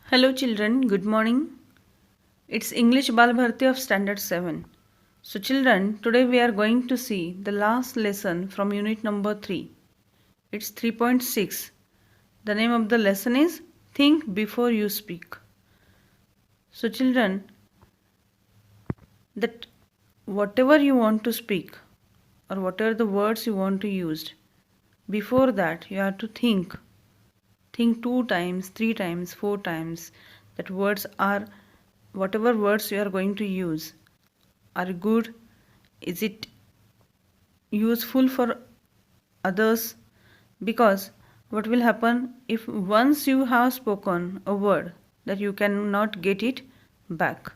Hello children, good morning. It's English Bal Bharti of Standard 7. So children, today we are going to see the last lesson from unit number 3. It's 3.6. The name of the lesson is Think Before You Speak. So children, that whatever you want to speak or whatever the words you want to use, before that you have to think. Think 2 times, 3 times, 4 times that words are whatever words you are going to use are good, is it useful for others, because what will happen if once you have spoken a word that you cannot get it back.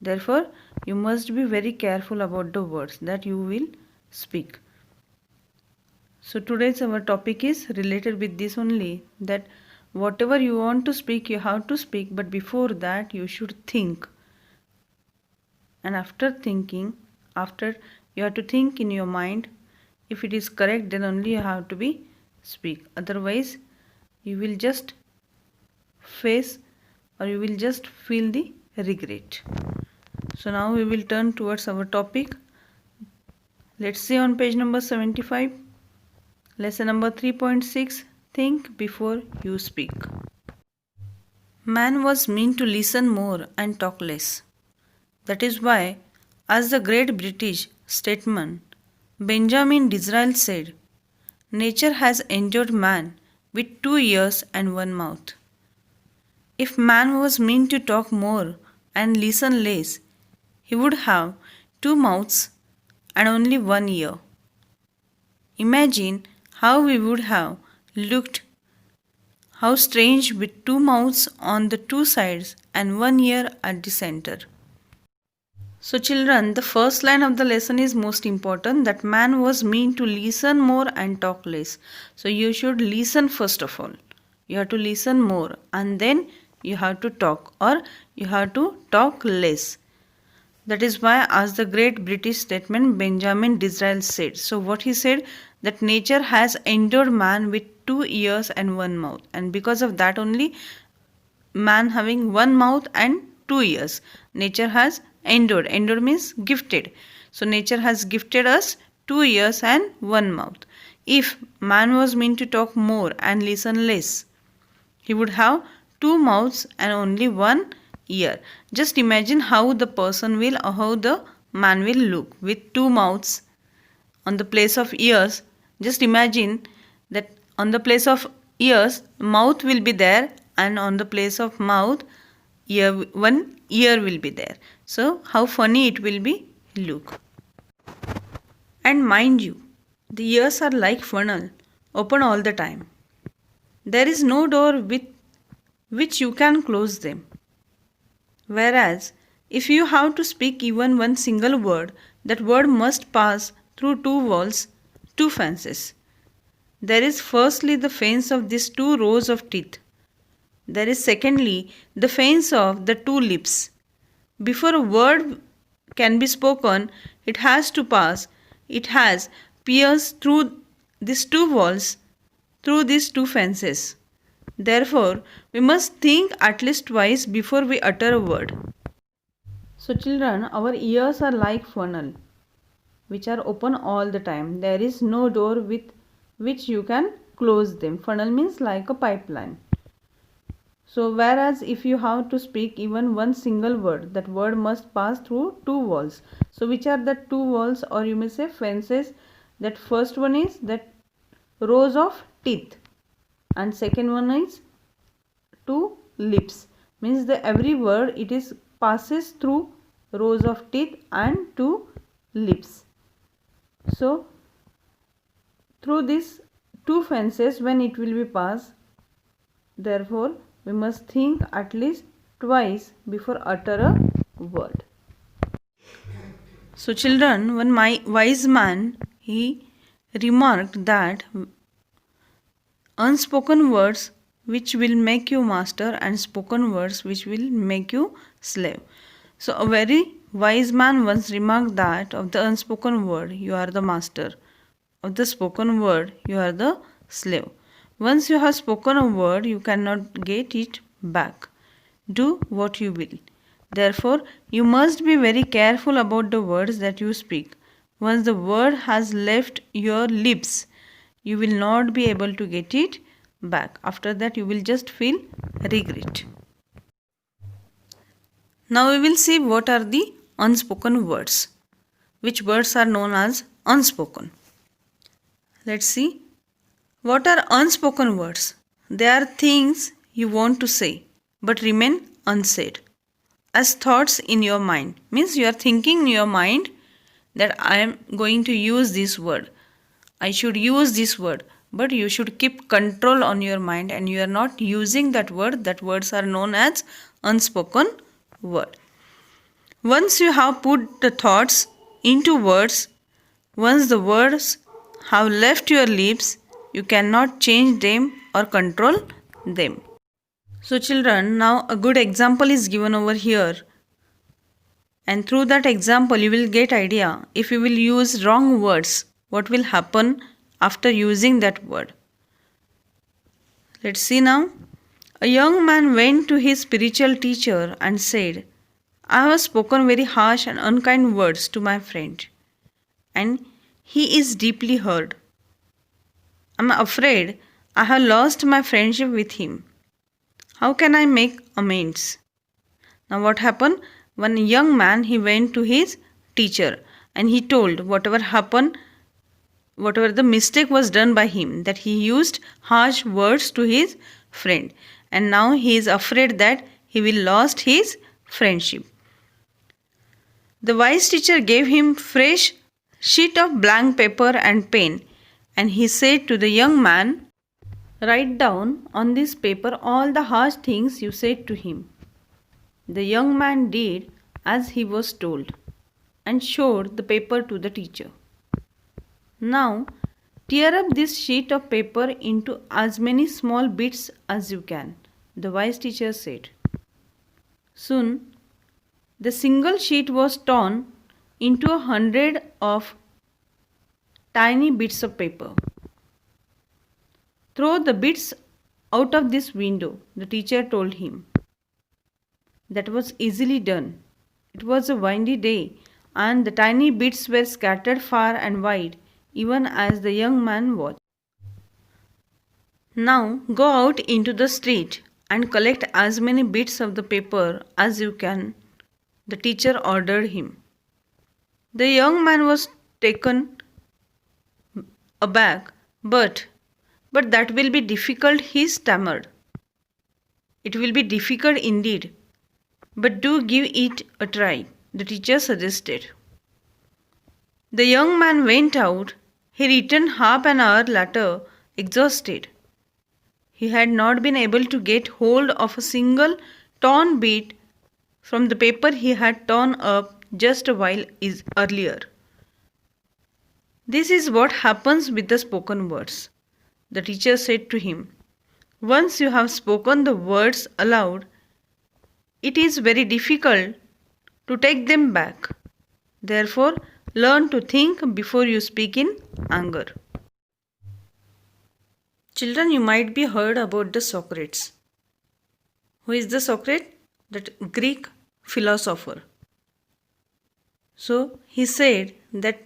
Therefore you must be very careful about the words that you will speak. So today's our topic is related with this only, that whatever you want to speak you have to speak, but before that you should think. And after thinking, after you have to think in your mind, if it is correct then only you have to be speak. Otherwise you will just face or you will just feel the regret. So now we will turn towards our topic. Let's see on page number 75. Lesson number 3.6. Think before you speak. Man was meant to listen more and talk less. That is why, as the great British statesman Benjamin Disraeli said, nature has endowed man with 2 ears and 1 mouth. If man was meant to talk more and listen less, he would have 2 mouths and only 1 ear. Imagine how we would have looked, how strange with 2 mouths on the 2 sides and 1 ear at the center. So children, the first line of the lesson is most important, that man was meant to listen more and talk less. So you should listen first of all. You have to listen more and then you have to talk, or you have to talk less. That is why, as the great British statesman Benjamin Disraeli said. So what he said, that nature has endowed man with 2 ears and 1 mouth, and because of that only man having 1 mouth and 2 ears, nature has endowed means gifted. So nature has gifted us 2 ears and 1 mouth. If man was meant to talk more and listen less, he would have 2 mouths and only 1 ear. Just imagine how the person will, or how the man will look with 2 mouths on the place of ears. Just imagine that on the place of ears mouth will be there, and on the place of mouth ear, 1 ear will be there. So how funny it will be look. And mind you, the ears are like funnel, open all the time. There is no door with which you can close them. Whereas if you have to speak even one single word, that word must pass through 2 walls, 2 fences. There is firstly the fence of these 2 rows of teeth. There is secondly the fence of the 2 lips. Before a word can be spoken, it has to pass, it has pierced through these 2 walls, through these 2 fences. Therefore, we must think at least twice before we utter a word. So children, our ears are like funnel, which are open all the time. There is no door with which you can close them. Funnel means like a pipeline. So whereas if you have to speak even one single word, that word must pass through 2 walls. So which are the 2 walls, or you may say fences? That first one is that rows of teeth, and second one is 2 lips. Means that every word it is passes through rows of teeth and 2 lips. So through these 2 fences when it will be passed, therefore we must think at least twice before utter a word. So children, one wise man, he remarked that unspoken words which will make you master, and spoken words which will make you slave. So a very wise man once remarked that of the unspoken word you are the master, of the spoken word you are the slave. Once you have spoken a word, you cannot get it back. do what you will. Therefore, you must be very careful about the words that you speak. Once the word has left your lips, you will not be able to get it back. After that, you will just feel regret. Now, we will see what are the unspoken words. Which words are known as unspoken? Let's see. What are unspoken words? They are things you want to say but remain unsaid. As thoughts in your mind. Means you are thinking in your mind that I am going to use this word. I should use this word. But you should keep control on your mind and you are not using that word. That words are known as unspoken word. Once you have put the thoughts into words, once the words have left your lips, you cannot change them or control them. So children, now a good example is given over here. And through that example, you will get idea. If you will use wrong words, what will happen after using that word? Let's see now. A young man went to his spiritual teacher and said, I have spoken very harsh and unkind words to my friend, and he is deeply hurt. I am afraid I have lost my friendship with him. How can I make amends? Now what happened? One young man, he went to his teacher and he told whatever happened, whatever the mistake was done by him, that he used harsh words to his friend, and now he is afraid that he will lost his friendship. The wise teacher gave him fresh sheet of blank paper and pen, and he said to the young man, write down on this paper all the harsh things you said to him. The young man did as he was told and showed the paper to the teacher. Now, tear up this sheet of paper into as many small bits as you can, the wise teacher said. Soon, the single sheet was torn into 100 of tiny bits of paper. Throw the bits out of this window, the teacher told him. That was easily done. It was a windy day, and the tiny bits were scattered far and wide, even as the young man watched. Now go out into the street and collect as many bits of the paper as you can, the teacher ordered him. The young man was taken aback. But that will be difficult, he stammered. It will be difficult indeed. But do give it a try, the teacher suggested. The young man went out. He returned half an hour later, exhausted. He had not been able to get hold of a single torn bit from the paper he had torn up just a while earlier. This is what happens with the spoken words, the teacher said to him. Once you have spoken the words aloud, it is very difficult to take them back. Therefore, learn to think before you speak in anger. Children, you might be heard about the Socrates. Who is the Socrates? That Greek philosopher. So, he said that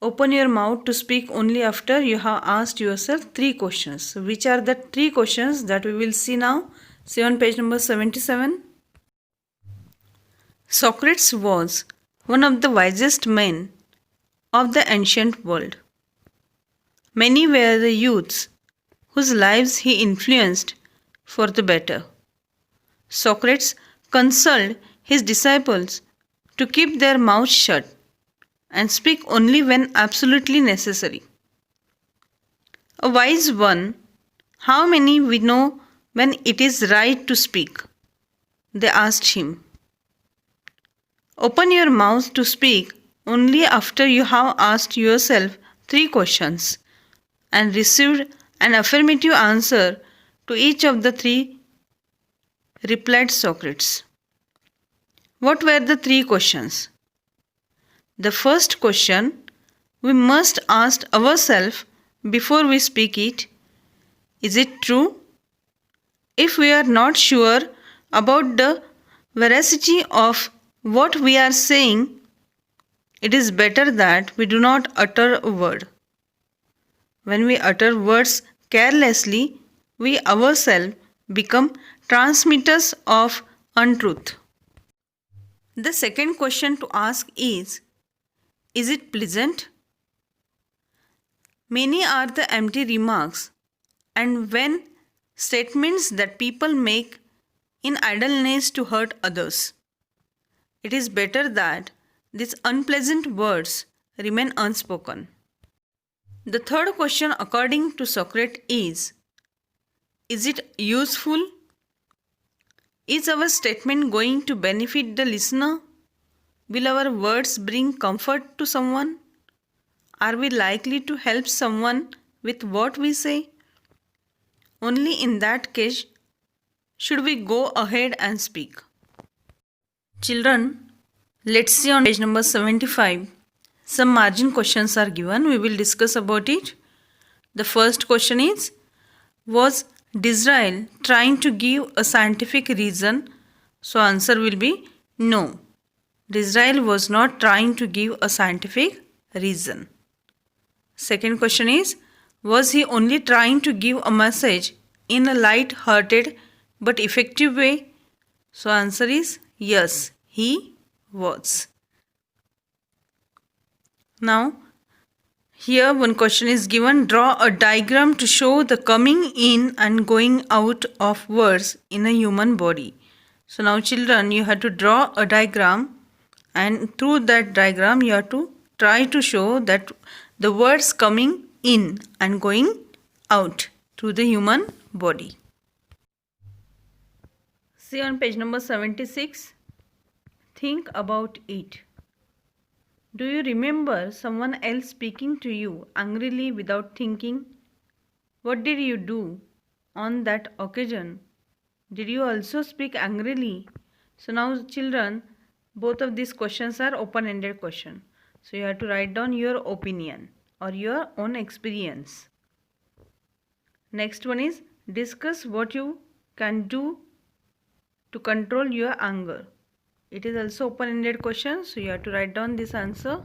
open your mouth to speak only after you have asked yourself 3 questions. Which are the 3 questions that we will see now? See on page number 77. Socrates was one of the wisest men of the ancient world. Many were the youths whose lives he influenced for the better. Socrates counseled his disciples to keep their mouths shut and speak only when absolutely necessary. A wise one, how many we know when it is right to speak? They asked him. Open your mouth to speak only after you have asked yourself 3 questions and received an affirmative answer to each of the 3, replied Socrates. What were the 3 questions? The first question we must ask ourselves before we speak it, is it true? If we are not sure about the veracity of what we are saying, it is better that we do not utter a word. When we utter words carelessly, we ourselves become transmitters of untruth. The second question to ask is it pleasant? Many are the empty remarks and when statements that people make in idleness to hurt others. It is better that these unpleasant words remain unspoken. The third question, according to Socrates, is it useful? Is our statement going to benefit the listener? Will our words bring comfort to someone? Are we likely to help someone with what we say? Only in that case should we go ahead and speak. Children, let's see on page number 75. Some margin questions are given. We will discuss about it. The first question is, was Disraeli trying to give a scientific reason? So answer will be no. Disraeli was not trying to give a scientific reason. Second question is, was he only trying to give a message in a light-hearted but effective way? So answer is yes, he was. Now, here one question is given, draw a diagram to show the coming in and going out of words in a human body. So now children, you have to draw a diagram and through that diagram you have to try to show that the words coming in and going out through the human body. See on page number 76, think about it. Do you remember someone else speaking to you angrily without thinking? What did you do on that occasion? Did you also speak angrily? So now children, both of these questions are open-ended questions. So you have to write down your opinion or your own experience. Next one is, discuss what you can do to control your anger. It is also open-ended question, so you have to write down this answer.